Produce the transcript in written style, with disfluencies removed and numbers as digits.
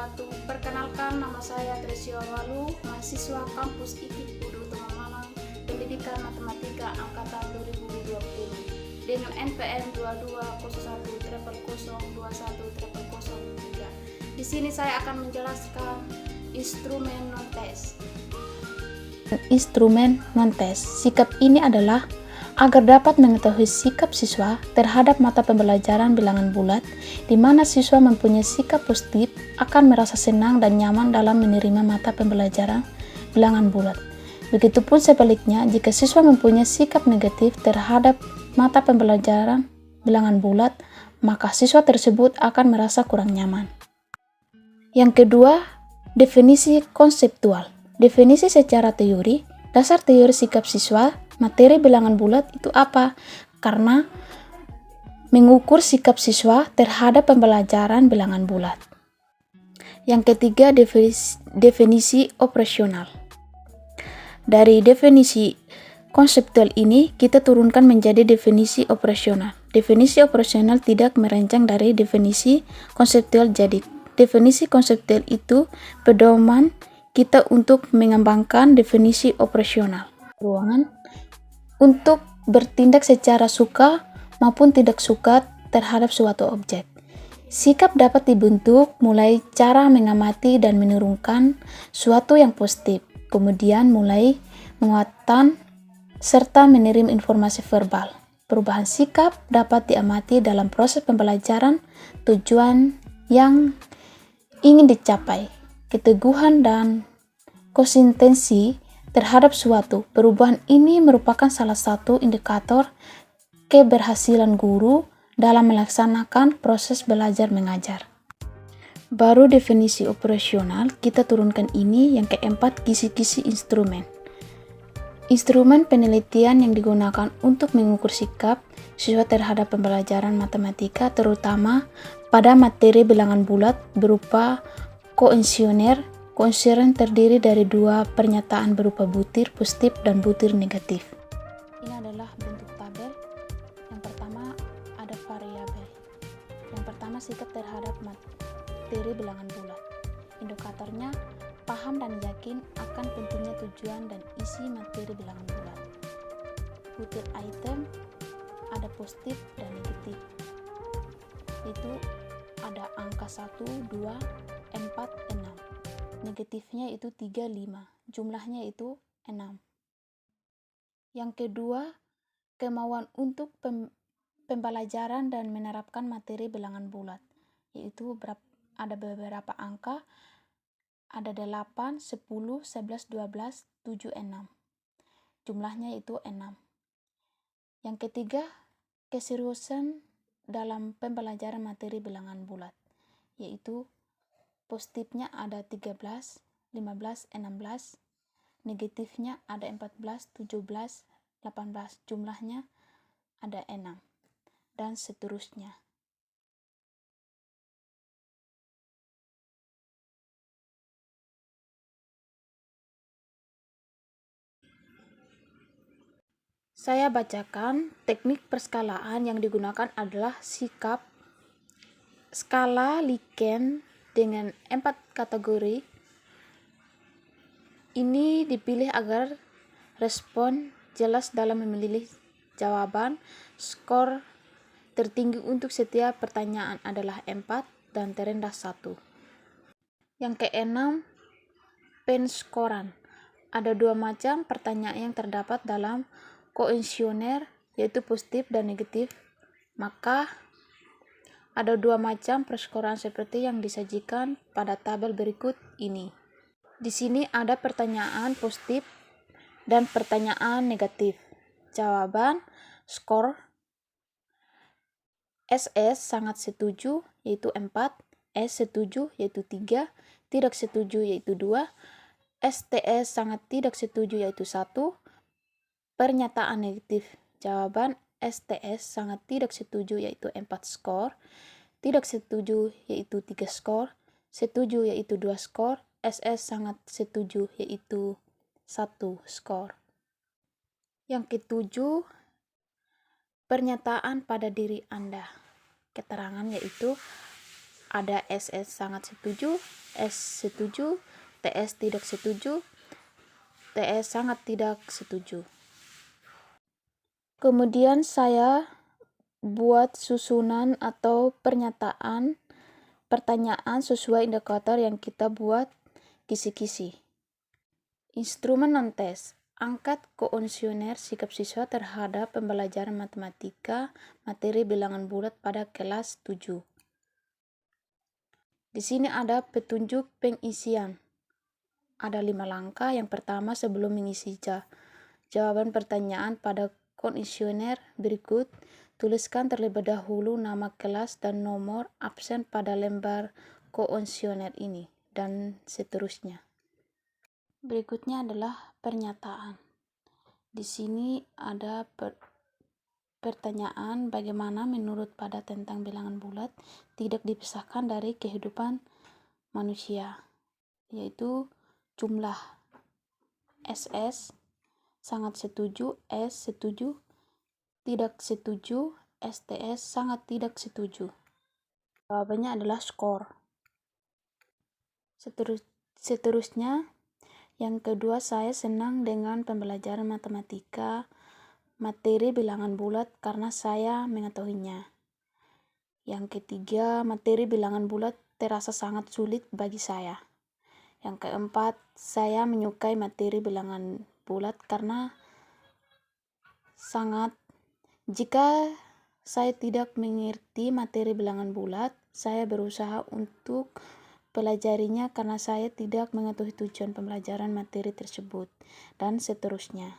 wabarakatuh. Perkenalkan, nama saya Tresio Walu, mahasiswa kampus IPIK Budi Utama Malang, Pendidikan Matematika Angkatan 2020 dengan NPM 220100021003. Di sini saya akan menjelaskan instrumen non-tes. Instrumen non-tes. Sikap ini adalah agar dapat mengetahui sikap siswa terhadap mata pembelajaran bilangan bulat, di mana siswa mempunyai sikap positif akan merasa senang dan nyaman dalam menerima mata pembelajaran bilangan bulat. Begitupun sebaliknya, jika siswa mempunyai sikap negatif terhadap mata pembelajaran bilangan bulat, maka siswa tersebut akan merasa kurang nyaman. Yang kedua, definisi konseptual. Definisi secara teori, dasar teori sikap siswa materi bilangan bulat itu apa? Karena mengukur sikap siswa terhadap pembelajaran bilangan bulat. Yang ketiga, definisi operasional. Dari definisi konseptual ini, kita turunkan menjadi definisi operasional. Definisi operasional tidak merancang dari definisi konseptual. Jadi, definisi konseptual itu pedoman kita untuk mengembangkan definisi operasional. Ruangan untuk bertindak secara suka maupun tidak suka terhadap suatu objek. Sikap dapat dibentuk mulai cara mengamati dan menurunkan suatu yang positif, kemudian mulai menguatkan serta menerima informasi verbal. Perubahan sikap dapat diamati dalam proses pembelajaran, tujuan yang ingin dicapai, keteguhan dan konsistensi terhadap suatu. Perubahan ini merupakan salah satu indikator keberhasilan guru dalam melaksanakan proses belajar mengajar. Baru definisi operasional, kita turunkan ini yang keempat, kisi-kisi instrumen. Instrumen penelitian yang digunakan untuk mengukur sikap siswa terhadap pembelajaran matematika, terutama pada materi bilangan bulat berupa kuesioner. Kuesioner terdiri dari dua pernyataan berupa butir positif dan butir negatif. Ini adalah bentuk tabel. Yang pertama ada variabel. Yang pertama sikap terhadap materi bilangan bulat. Indikatornya paham dan yakin akan pentingnya tujuan dan isi materi bilangan bulat. Butir item ada positif dan negatif. Itu ada angka 1, 2, 4, 6. Negatifnya itu 3, 5. Jumlahnya itu 6. Yang kedua, kemauan untuk pembelajaran dan menerapkan materi bilangan bulat, yaitu ada beberapa angka, ada 8, 10, 11, 12, 7, 6. Jumlahnya itu 6. Yang ketiga, keseriusan dalam pembelajaran materi bilangan bulat, yaitu positifnya ada 13, 15, 16, negatifnya ada 14, 17, 18, jumlahnya ada 6, dan seterusnya. Saya bacakan teknik perskalaan yang digunakan adalah sikap, skala Likert dengan 4 kategori. Ini dipilih agar respon jelas dalam memilih jawaban. Skor tertinggi untuk setiap pertanyaan adalah 4 dan terendah 1. Yang keenam, penskoran. Ada 2 macam pertanyaan yang terdapat dalam kuesioner, yaitu positif dan negatif. Maka ada 2 macam perskoran seperti yang disajikan pada tabel berikut ini. Di sini ada pertanyaan positif dan pertanyaan negatif. Jawaban, skor SS sangat setuju yaitu 4, S setuju yaitu 3, tidak setuju yaitu 2, STS sangat tidak setuju yaitu 1. Pernyataan negatif. Jawaban STS sangat tidak setuju yaitu 4 skor, tidak setuju yaitu 3 skor, setuju yaitu 2 skor, SS sangat setuju yaitu 1 skor. Yang ketujuh, pernyataan pada diri Anda. Keterangan yaitu ada SS sangat setuju, S setuju, TS tidak setuju, TS sangat tidak setuju. Kemudian saya buat susunan atau pertanyaan sesuai indikator yang kita buat kisi-kisi. Instrumen non-tes. Angkat kuesioner sikap siswa terhadap pembelajaran matematika materi bilangan bulat pada kelas 7. Di sini ada petunjuk pengisian. Ada 5 langkah. Yang pertama, sebelum mengisi jawaban pertanyaan pada kuesioner berikut, tuliskan terlebih dahulu nama kelas dan nomor absen pada lembar kuesioner ini, dan seterusnya. Berikutnya adalah pernyataan. Di sini ada pertanyaan bagaimana menurut pada tentang bilangan bulat tidak dipisahkan dari kehidupan manusia, yaitu jumlah. SS sangat setuju, S setuju, tidak setuju, STS sangat tidak setuju. Jawabannya adalah skor. Seterusnya, yang kedua, saya senang dengan pembelajaran matematika materi bilangan bulat karena saya mengetahuinya. Yang ketiga, materi bilangan bulat terasa sangat sulit bagi saya. Yang keempat, saya menyukai materi bilangan bulat karena jika saya tidak mengerti materi bilangan bulat, saya berusaha untuk pelajarinya karena saya tidak mengetahui tujuan pembelajaran materi tersebut, dan seterusnya.